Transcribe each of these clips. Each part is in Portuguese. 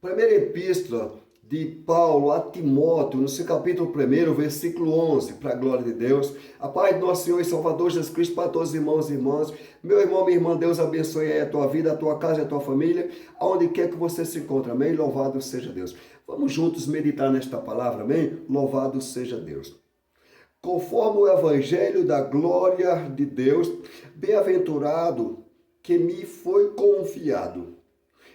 Primeira epístola de Paulo a Timóteo, no seu capítulo 1, versículo 11, para a glória de Deus. A paz do nosso Senhor e Salvador Jesus Cristo para todos os irmãos e irmãs. Meu irmão, minha irmã, Deus abençoe aí a tua vida, a tua casa e a tua família, aonde quer que você se encontre, amém? Louvado seja Deus. Vamos juntos meditar nesta palavra, amém? Louvado seja Deus. Conforme o evangelho da glória de Deus, bem-aventurado que me foi confiado.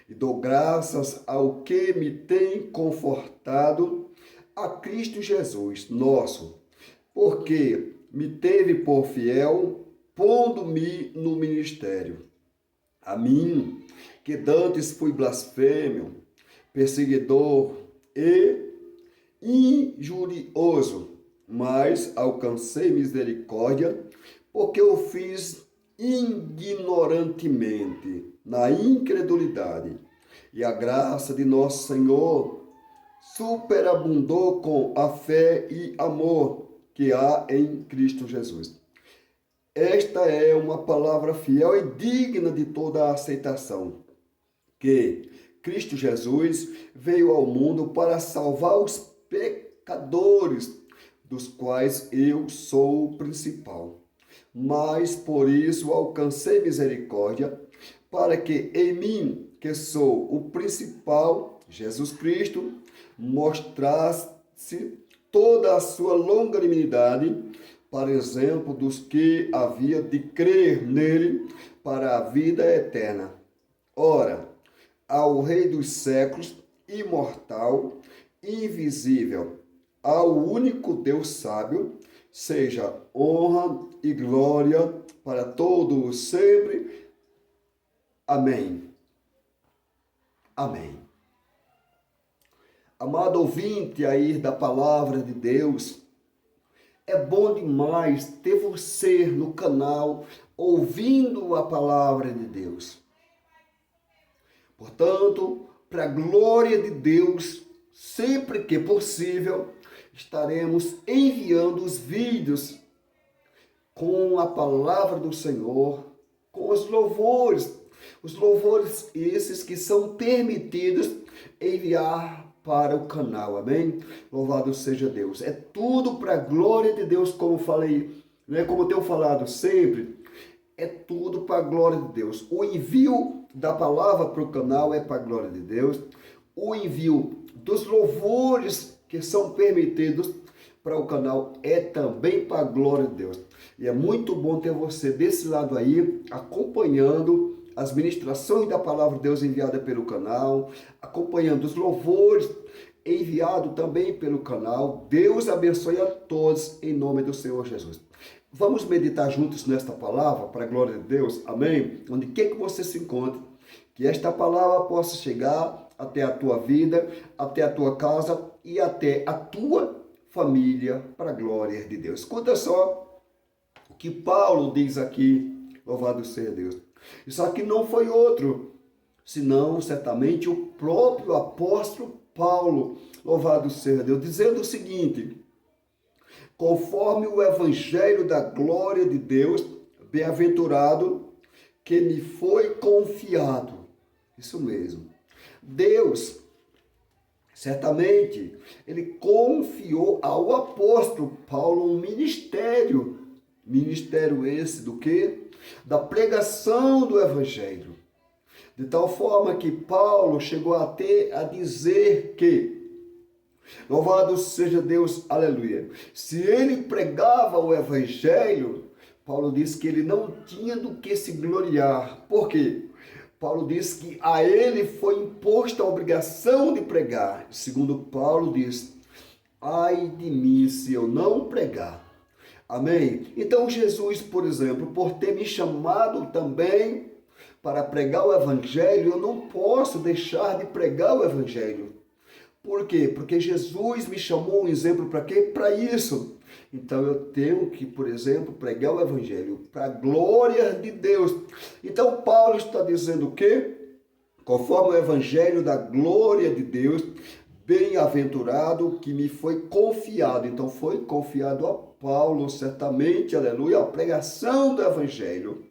E dou graças ao que me tem confortado, a Cristo Jesus, nosso, porque me teve por fiel, pondo-me no ministério. A mim, que dantes fui blasfêmio, perseguidor e injurioso, mas alcancei misericórdia, porque o fiz ignorantemente, na incredulidade. E a graça de nosso Senhor superabundou com a fé e amor que há em Cristo Jesus. Esta é uma palavra fiel e digna de toda a aceitação, que Cristo Jesus veio ao mundo para salvar os pecadores, dos quais eu sou o principal. Mas por isso alcancei misericórdia, para que em mim, que sou o principal, Jesus Cristo, mostrasse toda a sua longanimidade, para exemplo dos que havia de crer nele para a vida eterna. Ora, ao Rei dos séculos, imortal, invisível, ao único Deus sábio, seja honra e glória para todos sempre. Amém. Amém. Amado ouvinte aí da palavra de Deus, é bom demais ter você no canal ouvindo a palavra de Deus. Portanto, para a glória de Deus, sempre que possível, estaremos enviando os vídeos com a palavra do Senhor, com os louvores esses que são permitidos enviar para o canal, amém? Louvado seja Deus. É tudo para a glória de Deus, como falei, né? Como eu tenho falado sempre, é tudo para a glória de Deus. O envio da palavra para o canal é para a glória de Deus. O envio dos louvores que são permitidos para o canal é também para a glória de Deus. E é muito bom ter você desse lado aí, acompanhando as ministrações da palavra de Deus enviada pelo canal, acompanhando os louvores enviados também pelo canal. Deus abençoe a todos em nome do Senhor Jesus. Vamos meditar juntos nesta palavra para a glória de Deus, amém? Onde quer que você se encontre, que esta palavra possa chegar até a tua vida, até a tua casa e até a tua família para a glória de Deus. Escuta só o que Paulo diz aqui, louvado seja Deus. Isso aqui não foi outro, senão certamente o próprio apóstolo Paulo, louvado seja Deus, dizendo o seguinte: conforme o evangelho da glória de Deus, bem-aventurado que me foi confiado. Isso mesmo. Deus, certamente, ele confiou ao apóstolo Paulo um ministério. Ministério esse do quê? Da pregação do evangelho. De tal forma que Paulo chegou até a dizer que, louvado seja Deus, aleluia, se ele pregava o evangelho, Paulo disse que ele não tinha do que se gloriar. Por quê? Paulo diz que a ele foi imposta a obrigação de pregar. Segundo Paulo diz, ai de mim se eu não pregar. Amém? Então Jesus, por exemplo, por ter me chamado também para pregar o evangelho, eu não posso deixar de pregar o evangelho. Por quê? Porque Jesus me chamou um exemplo para quê? Para isso. Então eu tenho que, por exemplo, pregar o evangelho para a glória de Deus. Então Paulo está dizendo o quê? Conforme o evangelho da glória de Deus, bem-aventurado que me foi confiado. Então foi confiado a Paulo, certamente, aleluia, a pregação do evangelho.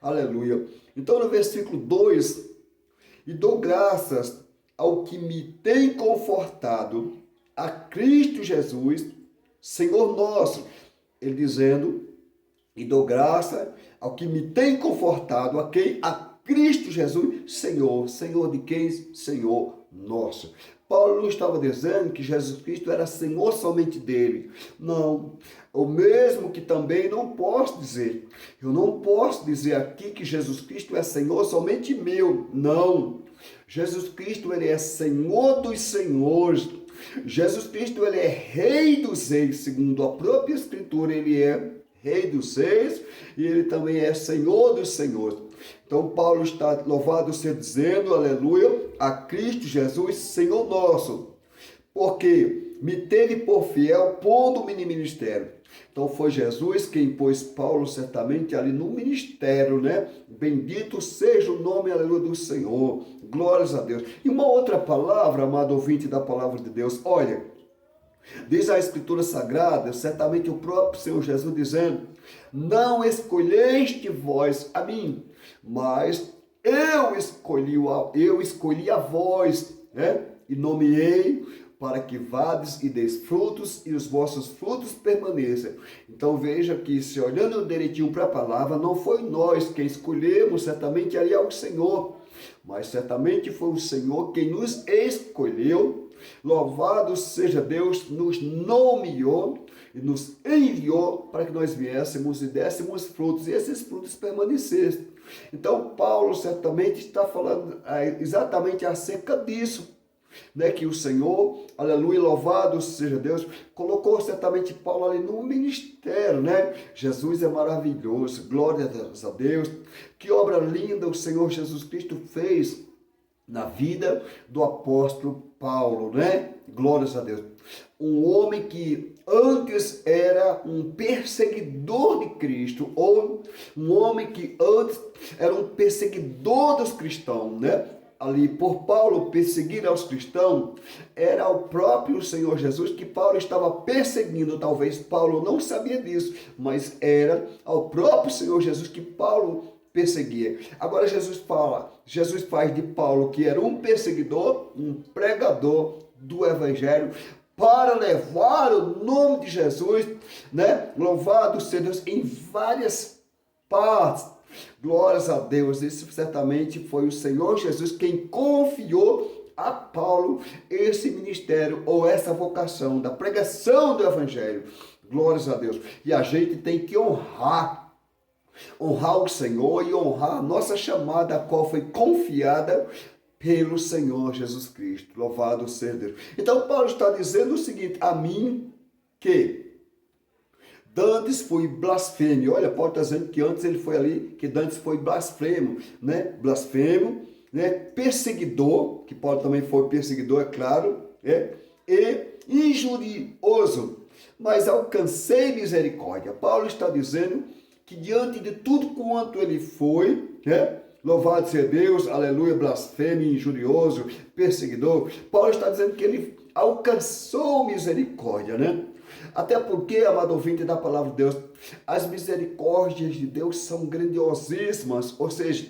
Aleluia. Então no versículo 2, e dou graças ao que me tem confortado, a Cristo Jesus, Senhor nosso. Ele dizendo, e dou graça ao que me tem confortado, a quem? A Cristo Jesus, Senhor. Senhor de quem? Senhor nosso. Paulo não estava dizendo que Jesus Cristo era Senhor somente dele. Não. O mesmo que também não posso dizer. Eu não posso dizer aqui que Jesus Cristo é Senhor somente meu. Não. Jesus Cristo, ele é Senhor dos senhores. Jesus Cristo, ele é Rei dos reis. Segundo a própria Escritura, ele é Rei dos reis e ele também é Senhor dos senhores. Então Paulo está, louvado seja, dizendo, aleluia, a Cristo Jesus, Senhor nosso, porque me teve por fiel, pondo-me no ministério. Então foi Jesus quem pôs Paulo certamente ali no ministério, né? Bendito seja o nome, aleluia, do Senhor. Glórias a Deus. E uma outra palavra, amado ouvinte da palavra de Deus, olha, diz a Escritura Sagrada, certamente o próprio Senhor Jesus dizendo, não escolheste vós a mim, mas eu escolhi a vós, né? E nomeei para que vades e deis frutos e os vossos frutos permaneçam. Então veja que, se olhando direitinho para a palavra, não foi nós quem escolhemos, certamente ali é o Senhor, mas certamente foi o Senhor quem nos escolheu. Louvado seja Deus, nos nomeou e nos enviou para que nós viéssemos e dessemos frutos, e esses frutos permanecessem. Então Paulo certamente está falando exatamente acerca disso, né, que o Senhor, aleluia, louvado seja Deus, colocou certamente Paulo ali no ministério, né? Jesus é maravilhoso, glória a Deus. Que obra linda o Senhor Jesus Cristo fez na vida do apóstolo Paulo, né? Glórias a Deus. Um homem que antes era um perseguidor de Cristo, ou um homem que antes era um perseguidor dos cristãos, né? Ali por Paulo perseguir aos cristãos, era o próprio Senhor Jesus que Paulo estava perseguindo. Talvez Paulo não sabia disso, mas era ao próprio Senhor Jesus que Paulo perseguia. Agora Jesus faz de Paulo, que era um perseguidor, um pregador do evangelho, para levar o nome de Jesus, né? Louvado seja Deus, em várias partes. Glórias a Deus. Isso certamente foi o Senhor Jesus quem confiou a Paulo esse ministério ou essa vocação da pregação do evangelho. Glórias a Deus. E a gente tem que honrar o Senhor e honrar a nossa chamada, a qual foi confiada pelo Senhor Jesus Cristo. Louvado seja Deus. Então Paulo está dizendo o seguinte, a mim que dantes foi blasfêmio. Olha, Paulo está dizendo que antes ele foi ali, que dantes foi blasfemo, né? Blasfemo, né? Perseguidor, que Paulo também foi perseguidor, é claro, né? E injurioso, mas alcancei misericórdia. Paulo está dizendo que diante de tudo quanto ele foi, né? Louvado seja Deus, aleluia, blasfêmio, injurioso, perseguidor. Paulo está dizendo que ele alcançou misericórdia, né? Até porque, amado ouvinte da palavra de Deus, as misericórdias de Deus são grandiosíssimas, ou seja,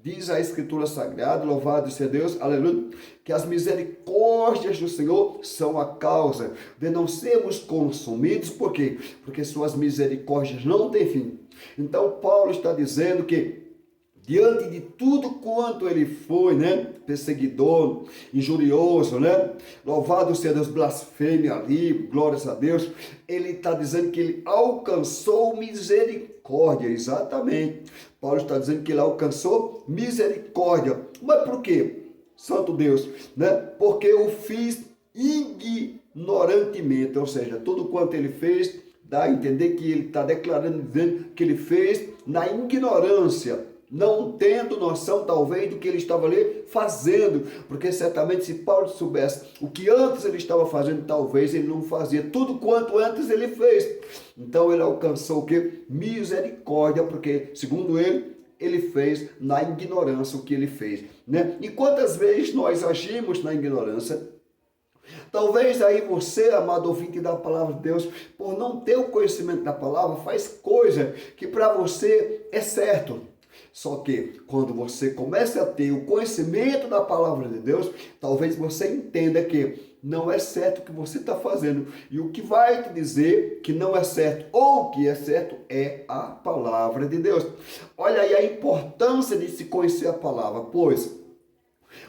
diz a Escritura Sagrada, louvado seja Deus, aleluia, que as misericórdias do Senhor são a causa de não sermos consumidos. Por quê? Porque suas misericórdias não têm fim. Então, Paulo está dizendo que diante de tudo quanto ele foi, né? Perseguidor, injurioso, né? Louvado seja Deus, blasfêmia ali, glórias a Deus. Ele está dizendo que ele alcançou misericórdia, exatamente. Paulo está dizendo que ele alcançou misericórdia. Mas por quê? Santo Deus, né? Porque eu fiz ignorantemente, ou seja, tudo quanto ele fez, dá a entender que ele está declarando, dizendo que ele fez na ignorância, não tendo noção talvez do que ele estava ali fazendo, porque certamente se Paulo soubesse o que antes ele estava fazendo, talvez ele não fazia tudo quanto antes ele fez. Então ele alcançou o que? Misericórdia, porque segundo ele fez na ignorância o que ele fez, né? E quantas vezes nós agimos na ignorância? Talvez aí você, amado ouvinte da palavra de Deus, por não ter o conhecimento da palavra, faz coisa que para você é certo. Só que quando você começa a ter o conhecimento da palavra de Deus, talvez você entenda que não é certo o que você está fazendo. E o que vai te dizer que não é certo ou que é certo é a palavra de Deus. Olha aí a importância de se conhecer a palavra, pois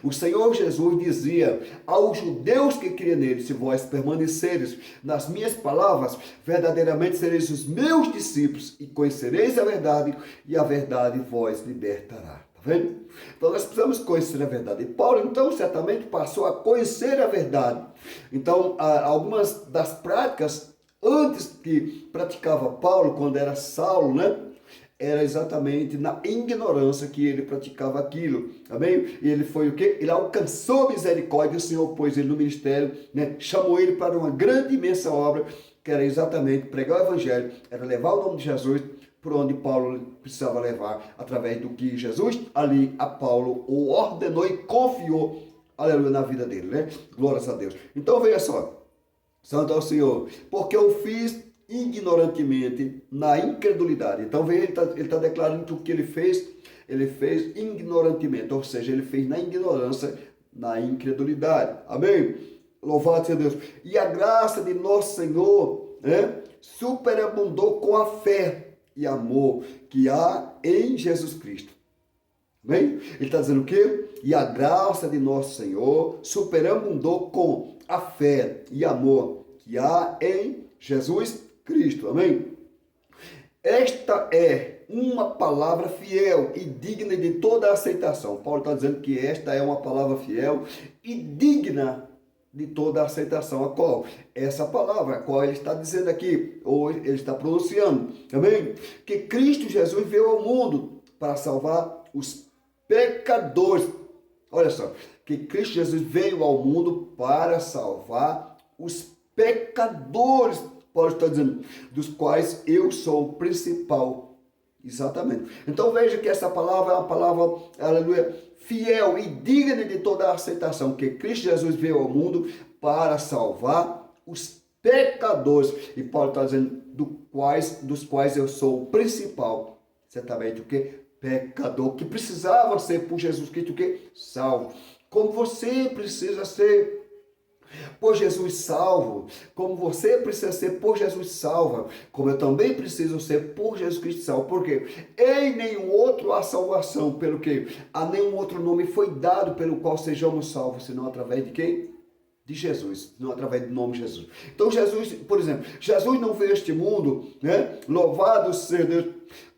o Senhor Jesus dizia aos judeus que criam nele: se vós permaneceres nas minhas palavras, verdadeiramente sereis os meus discípulos e conhecereis a verdade, e a verdade vos libertará. Tá vendo? Então nós precisamos conhecer a verdade. E Paulo então certamente passou a conhecer a verdade. Então algumas das práticas antes que praticava Paulo, quando era Saulo, né? Era exatamente na ignorância que ele praticava aquilo, amém? E ele foi o quê? Ele alcançou misericórdia, o Senhor pôs ele no ministério, né? Chamou ele para uma grande, imensa obra, que era exatamente pregar o evangelho, era levar o nome de Jesus por onde Paulo precisava levar, através do que Jesus ali a Paulo o ordenou e confiou, aleluia, na vida dele, né? Glórias a Deus. Então veja só, santo ao Senhor, porque eu fiz ignorantemente na incredulidade. Então veja, ele tá declarando que o que ele fez ignorantemente, ou seja, ele fez na ignorância, na incredulidade. Amém? Louvado seja Deus. E a graça de nosso Senhor, né, superabundou com a fé e amor que há em Jesus Cristo. Amém? Ele está dizendo o quê? E a graça de nosso Senhor superabundou com a fé e amor que há em Jesus Cristo, amém? Esta é uma palavra fiel e digna de toda aceitação. Paulo está dizendo que esta é uma palavra fiel e digna de toda aceitação. A qual? Essa palavra, a qual ele está dizendo aqui, ou ele está pronunciando, amém? Que Cristo Jesus veio ao mundo para salvar os pecadores. Olha só, que Cristo Jesus veio ao mundo para salvar os pecadores. Paulo está dizendo, dos quais eu sou o principal. Exatamente. Então veja que essa palavra é uma palavra, aleluia, fiel e digna de toda a aceitação, que Cristo Jesus veio ao mundo para salvar os pecadores. E Paulo está dizendo, dos quais eu sou o principal. Certamente o que? Pecador, que precisava ser por Jesus Cristo o que? Salvo. Como você precisa ser por Jesus salvo, como você precisa ser por Jesus salva, como eu também preciso ser por Jesus Cristo salvo. Por quê? Em nenhum outro há salvação, pelo que a nenhum outro nome foi dado pelo qual sejamos salvos, senão através de quem? De Jesus, não através do nome de Jesus. Então Jesus, por exemplo, Jesus não veio a este mundo, né? Louvado seja Deus,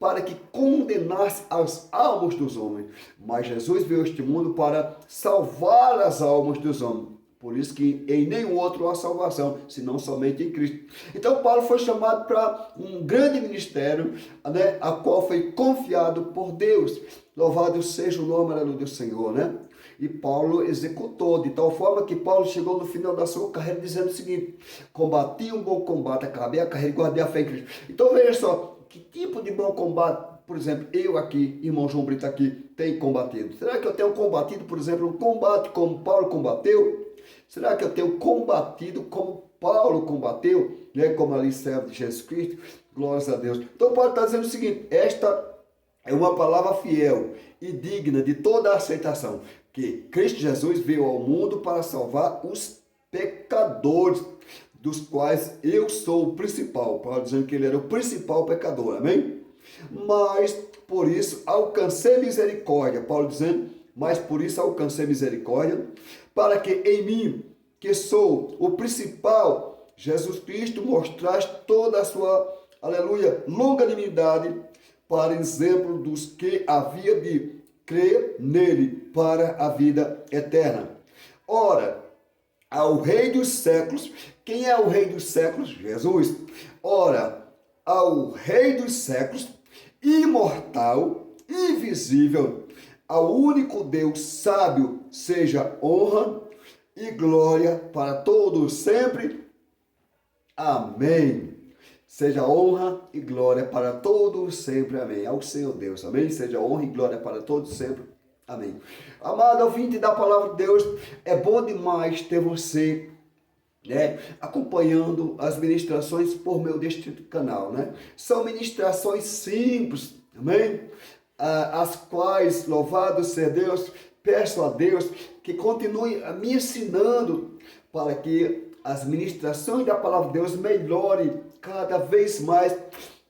para que condenasse as almas dos homens, mas Jesus veio a este mundo para salvar as almas dos homens. Por isso que em nenhum outro há salvação, senão somente em Cristo. Então Paulo foi chamado para um grande ministério, né, a qual foi confiado por Deus. Louvado seja o nome do Senhor, né? E Paulo executou, de tal forma que Paulo chegou no final da sua carreira dizendo o seguinte: combati um bom combate, acabei a carreira e guardei a fé em Cristo. Então veja só, que tipo de bom combate, por exemplo, eu aqui, irmão João Brito aqui, tenho combatido? Será que eu tenho combatido, por exemplo, um combate como Paulo combateu? Será que eu tenho combatido como Paulo combateu, né? Como ali servo de Jesus Cristo? Glórias a Deus. Então Paulo está dizendo o seguinte: esta é uma palavra fiel e digna de toda a aceitação, que Cristo Jesus veio ao mundo para salvar os pecadores, dos quais eu sou o principal. Paulo dizendo que ele era o principal pecador, amém? Mas por isso alcancei misericórdia. Paulo dizendo, mas por isso alcancei misericórdia, para que em mim, que sou o principal, Jesus Cristo, mostraste toda a sua, aleluia, longanimidade, para exemplo dos que havia de crer nele para a vida eterna. Ora, ao Rei dos séculos, quem é o Rei dos séculos? Jesus. Ora, ao Rei dos séculos, imortal, invisível, ao único Deus sábio, seja honra e glória para todos sempre. Amém. Seja honra e glória para todos sempre. Amém. Ao Senhor Deus. Amém. Seja honra e glória para todos sempre. Amém. Amado ouvinte da palavra de Deus, é bom demais ter você, né, acompanhando as ministrações por meio deste canal, né? São ministrações simples, amém? as quais, louvado seja Deus, peço a Deus que continue me ensinando para que as ministrações da palavra de Deus melhore cada vez mais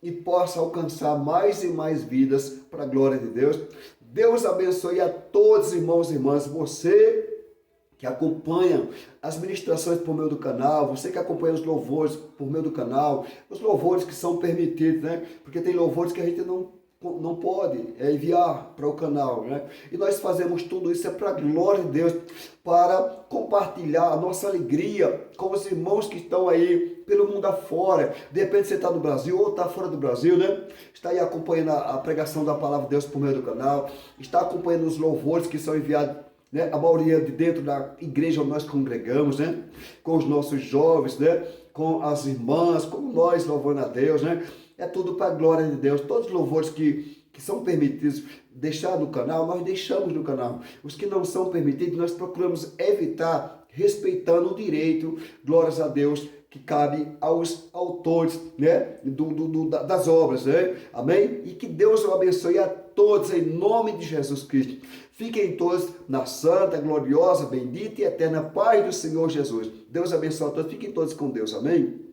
e possa alcançar mais e mais vidas para a glória de Deus. Deus abençoe a todos, irmãos e irmãs, você que acompanha as ministrações por meio do canal, você que acompanha os louvores por meio do canal, os louvores que são permitidos, né? Porque tem louvores que a gente não pode enviar para o canal, né? E nós fazemos tudo isso para a glória de Deus, para compartilhar a nossa alegria com os irmãos que estão aí pelo mundo afora. De repente você está no Brasil ou está fora do Brasil, né? Está aí acompanhando a pregação da palavra de Deus por meio do canal, está acompanhando os louvores que são enviados, né? A maioria de dentro da igreja onde nós congregamos, né? Com os nossos jovens, né? Com as irmãs, como nós louvando a Deus, né? É tudo para a glória de Deus. Todos os louvores que são permitidos deixar no canal, nós deixamos no canal. Os que não são permitidos, nós procuramos evitar, respeitando o direito, glórias a Deus, que cabe aos autores, né, das obras, né? Amém? E que Deus o abençoe a todos em nome de Jesus Cristo. Fiquem todos na santa, gloriosa, bendita e eterna paz do Senhor Jesus. Deus abençoe a todos. Fiquem todos com Deus. Amém?